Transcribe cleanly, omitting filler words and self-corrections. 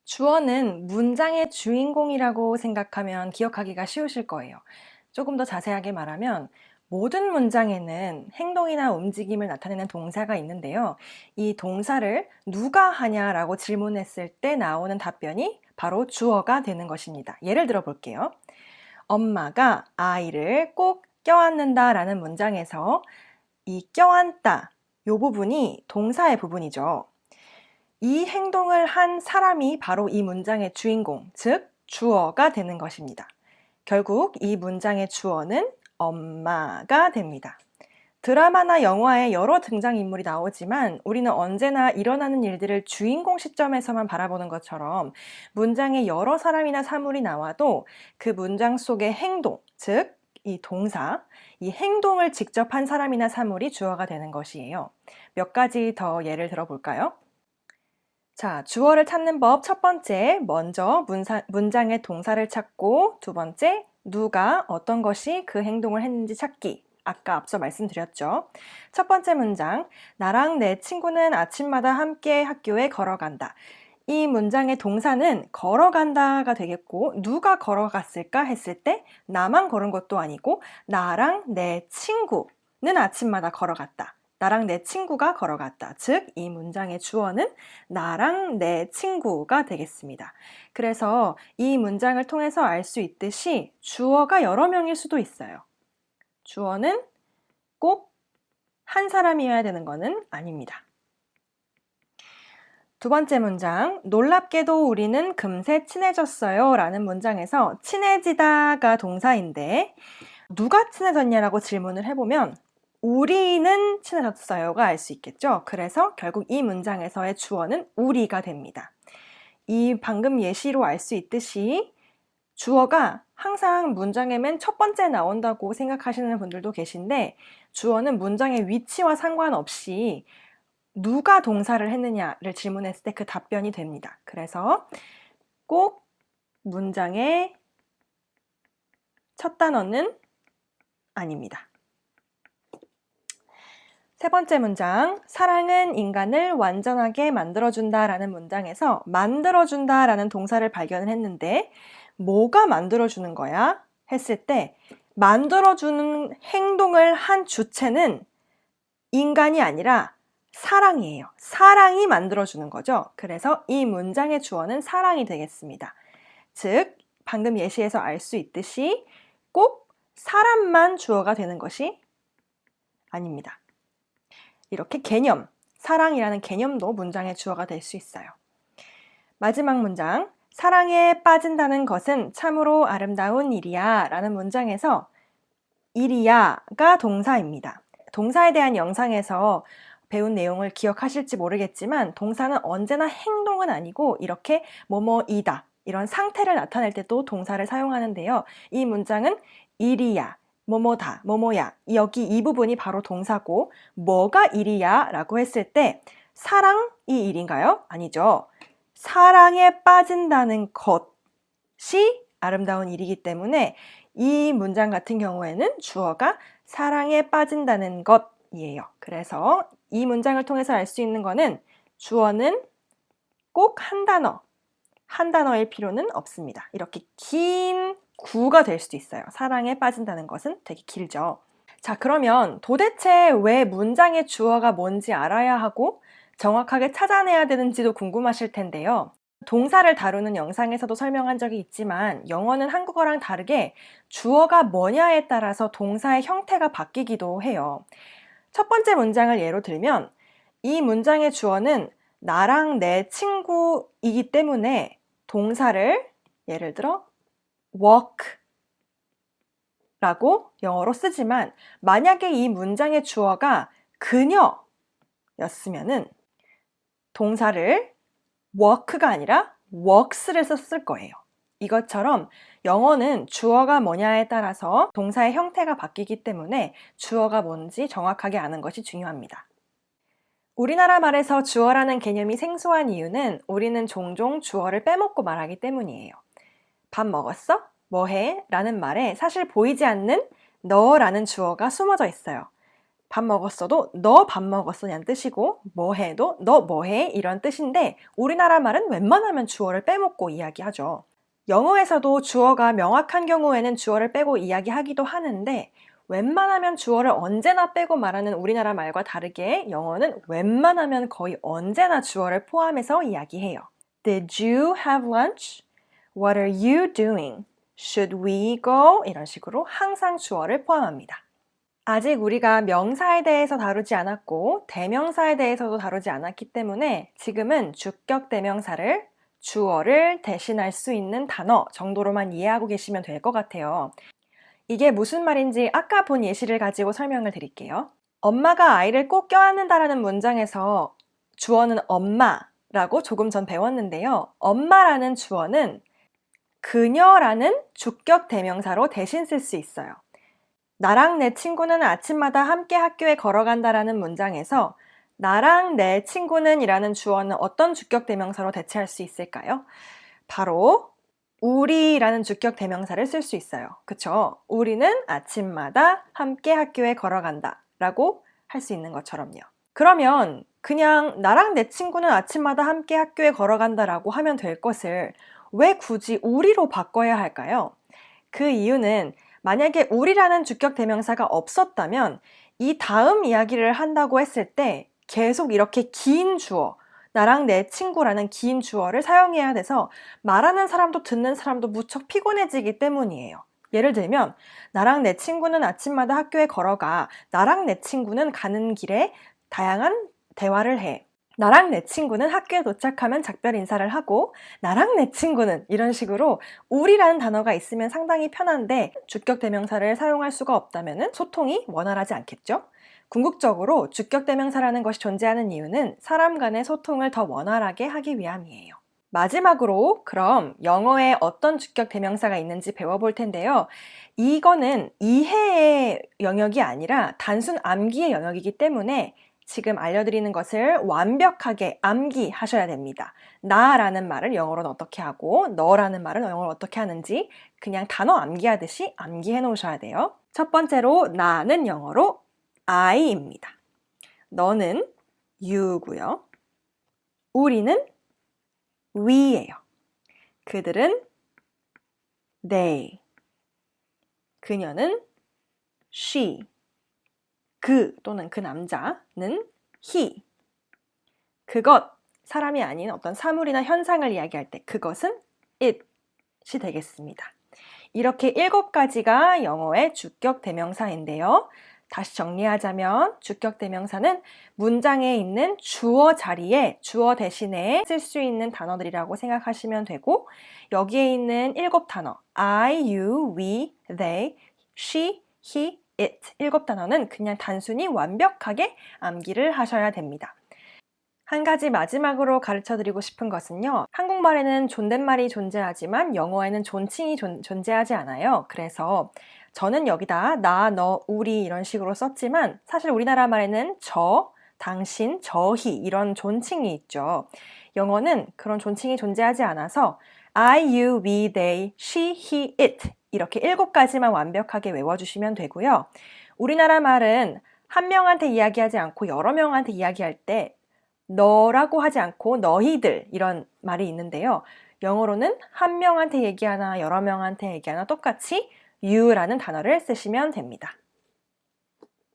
주어는 문장의 주인공이라고 생각하면 기억하기가 쉬우실 거예요. 조금 더 자세하게 말하면 모든 문장에는 행동이나 움직임을 나타내는 동사가 있는데요. 이 동사를 누가 하냐라고 질문했을 때 나오는 답변이 바로 주어가 되는 것입니다. 예를 들어 볼게요. 엄마가 아이를 꼭 껴안는다 라는 문장에서 이 껴안다 이 부분이 동사의 부분이죠. 이 행동을 한 사람이 바로 이 문장의 주인공, 즉 주어가 되는 것입니다. 결국 이 문장의 주어는 엄마가 됩니다. 드라마나 영화에 여러 등장인물이 나오지만 우리는 언제나 일어나는 일들을 주인공 시점에서만 바라보는 것처럼 문장에 여러 사람이나 사물이 나와도 그 문장 속의 행동, 즉 이 동사, 이 행동을 직접 한 사람이나 사물이 주어가 되는 것이에요. 몇 가지 더 예를 들어볼까요? 자, 주어를 찾는 법 첫 번째, 먼저 문장의 동사를 찾고 두 번째, 누가 어떤 것이 그 행동을 했는지 찾기. 아까 앞서 말씀드렸죠. 첫 번째 문장, 나랑 내 친구는 아침마다 함께 학교에 걸어간다. 이 문장의 동사는 걸어간다가 되겠고 누가 걸어갔을까 했을 때 나만 걸은 것도 아니고 나랑 내 친구는 아침마다 걸어갔다. 나랑 내 친구가 걸어갔다. 즉, 이 문장의 주어는 나랑 내 친구가 되겠습니다. 그래서 이 문장을 통해서 알 수 있듯이 주어가 여러 명일 수도 있어요. 주어는 꼭 한 사람이어야 되는 것은 아닙니다. 두 번째 문장, 놀랍게도 우리는 금세 친해졌어요 라는 문장에서 친해지다가 동사인데 누가 친해졌냐라고 질문을 해보면 우리는 친해졌어요가 알 수 있겠죠. 그래서 결국 이 문장에서의 주어는 우리가 됩니다. 이 방금 예시로 알 수 있듯이 주어가 항상 문장의 맨 첫 번째 나온다고 생각하시는 분들도 계신데 주어는 문장의 위치와 상관없이 누가 동사를 했느냐를 질문했을 때 그 답변이 됩니다. 그래서 꼭 문장의 첫 단어는 아닙니다. 세 번째 문장, 사랑은 인간을 완전하게 만들어준다 라는 문장에서 만들어준다 라는 동사를 발견을 했는데 뭐가 만들어주는 거야? 했을 때 만들어주는 행동을 한 주체는 인간이 아니라 사랑이에요. 사랑이 만들어주는 거죠. 그래서 이 문장의 주어는 사랑이 되겠습니다. 즉, 방금 예시에서 알 수 있듯이 꼭 사람만 주어가 되는 것이 아닙니다. 이렇게 개념, 사랑이라는 개념도 문장의 주어가 될 수 있어요. 마지막 문장, 사랑에 빠진다는 것은 참으로 아름다운 일이야 라는 문장에서 일이야가 동사입니다. 동사에 대한 영상에서 배운 내용을 기억하실지 모르겠지만 동사는 언제나 행동은 아니고 이렇게 뭐뭐이다 이런 상태를 나타낼 때도 동사를 사용하는데요. 이 문장은 일이야, 뭐뭐다, 뭐뭐야 여기 이 부분이 바로 동사고 뭐가 일이야 라고 했을 때 사랑이 일인가요? 아니죠. 사랑에 빠진다는 것이 아름다운 일이기 때문에 이 문장 같은 경우에는 주어가 사랑에 빠진다는 것이에요. 그래서 이 문장을 통해서 알 수 있는 거는 주어는 꼭 한 단어일 필요는 없습니다. 이렇게 긴 구가 될 수도 있어요. 사랑에 빠진다는 것은 되게 길죠. 자, 그러면 도대체 왜 문장의 주어가 뭔지 알아야 하고 정확하게 찾아내야 되는지도 궁금하실 텐데요. 동사를 다루는 영상에서도 설명한 적이 있지만 영어는 한국어랑 다르게 주어가 뭐냐에 따라서 동사의 형태가 바뀌기도 해요. 첫 번째 문장을 예로 들면 이 문장의 주어는 나랑 내 친구이기 때문에 동사를 예를 들어 walk 라고 영어로 쓰지만 만약에 이 문장의 주어가 그녀였으면은 동사를 work가 아니라 works를 썼을 거예요. 이것처럼 영어는 주어가 뭐냐에 따라서 동사의 형태가 바뀌기 때문에 주어가 뭔지 정확하게 아는 것이 중요합니다. 우리나라 말에서 주어라는 개념이 생소한 이유는 우리는 종종 주어를 빼먹고 말하기 때문이에요. 밥 먹었어? 뭐해? 라는 말에 사실 보이지 않는 너라는 주어가 숨어져 있어요. 밥 먹었어도 너 밥 먹었어냐는 뜻이고 뭐해도 너 뭐해 이런 뜻인데 우리나라 말은 웬만하면 주어를 빼먹고 이야기하죠. 영어에서도 주어가 명확한 경우에는 주어를 빼고 이야기하기도 하는데 웬만하면 주어를 언제나 빼고 말하는 우리나라 말과 다르게 영어는 웬만하면 거의 언제나 주어를 포함해서 이야기해요. Did you have lunch? What are you doing? Should we go? 이런 식으로 항상 주어를 포함합니다. 아직 우리가 명사에 대해서 다루지 않았고 대명사에 대해서도 다루지 않았기 때문에 지금은 주격 대명사를 주어를 대신할 수 있는 단어 정도로만 이해하고 계시면 될 것 같아요. 이게 무슨 말인지 아까 본 예시를 가지고 설명을 드릴게요. 엄마가 아이를 꼭 껴안는다라는 문장에서 주어는 엄마라고 조금 전 배웠는데요. 엄마라는 주어는 그녀라는 주격 대명사로 대신 쓸 수 있어요. 나랑 내 친구는 아침마다 함께 학교에 걸어간다라는 문장에서 나랑 내 친구는 이라는 주어는 어떤 주격 대명사로 대체할 수 있을까요? 바로 우리라는 주격 대명사를 쓸 수 있어요. 그쵸? 우리는 아침마다 함께 학교에 걸어간다 라고 할 수 있는 것처럼요. 그러면 그냥 나랑 내 친구는 아침마다 함께 학교에 걸어간다 라고 하면 될 것을 왜 굳이 우리로 바꿔야 할까요? 그 이유는 만약에 우리라는 주격 대명사가 없었다면 이 다음 이야기를 한다고 했을 때 계속 이렇게 긴 주어, 나랑 내 친구라는 긴 주어를 사용해야 돼서 말하는 사람도 듣는 사람도 무척 피곤해지기 때문이에요. 예를 들면 나랑 내 친구는 아침마다 학교에 걸어가. 나랑 내 친구는 가는 길에 다양한 대화를 해. 나랑 내 친구는 학교에 도착하면 작별 인사를 하고 나랑 내 친구는 이런 식으로 우리라는 단어가 있으면 상당히 편한데 주격 대명사를 사용할 수가 없다면 소통이 원활하지 않겠죠? 궁극적으로 주격 대명사라는 것이 존재하는 이유는 사람 간의 소통을 더 원활하게 하기 위함이에요. 마지막으로 그럼 영어에 어떤 주격 대명사가 있는지 배워볼 텐데요. 이거는 이해의 영역이 아니라 단순 암기의 영역이기 때문에 지금 알려드리는 것을 완벽하게 암기하셔야 됩니다. 나라는 말을 영어로는 어떻게 하고 너라는 말은 영어로 어떻게 하는지 그냥 단어 암기하듯이 암기해 놓으셔야 돼요. 첫 번째로 나는 영어로 I입니다. 너는 you고요. 우리는 we예요. 그들은 they. 그녀는 she. 그 또는 그 남자는 he. 그것, 사람이 아닌 어떤 사물이나 현상을 이야기할 때 그것은 it이 되겠습니다. 이렇게 7가지가 영어의 주격 대명사인데요. 다시 정리하자면 주격 대명사는 문장에 있는 주어 자리에 주어 대신에 쓸 수 있는 단어들이라고 생각하시면 되고 여기에 있는 7단어 I, you, we, they, she, he, it 7단어는 그냥 단순히 완벽하게 암기를 하셔야 됩니다. 한 가지 마지막으로 가르쳐드리고 싶은 것은요. 한국말에는 존댓말이 존재하지만 영어에는 존칭이 존재하지 않아요. 그래서 저는 여기다 나, 너, 우리 이런 식으로 썼지만 사실 우리나라 말에는 저, 당신, 저희 이런 존칭이 있죠. 영어는 그런 존칭이 존재하지 않아서 I, you, we, they, she, he, it 이렇게 7가지만 완벽하게 외워주시면 되고요. 우리나라 말은 한 명한테 이야기하지 않고 여러 명한테 이야기할 때 너라고 하지 않고 너희들 이런 말이 있는데요. 영어로는 한 명한테 얘기하나 여러 명한테 얘기하나 똑같이 you라는 단어를 쓰시면 됩니다.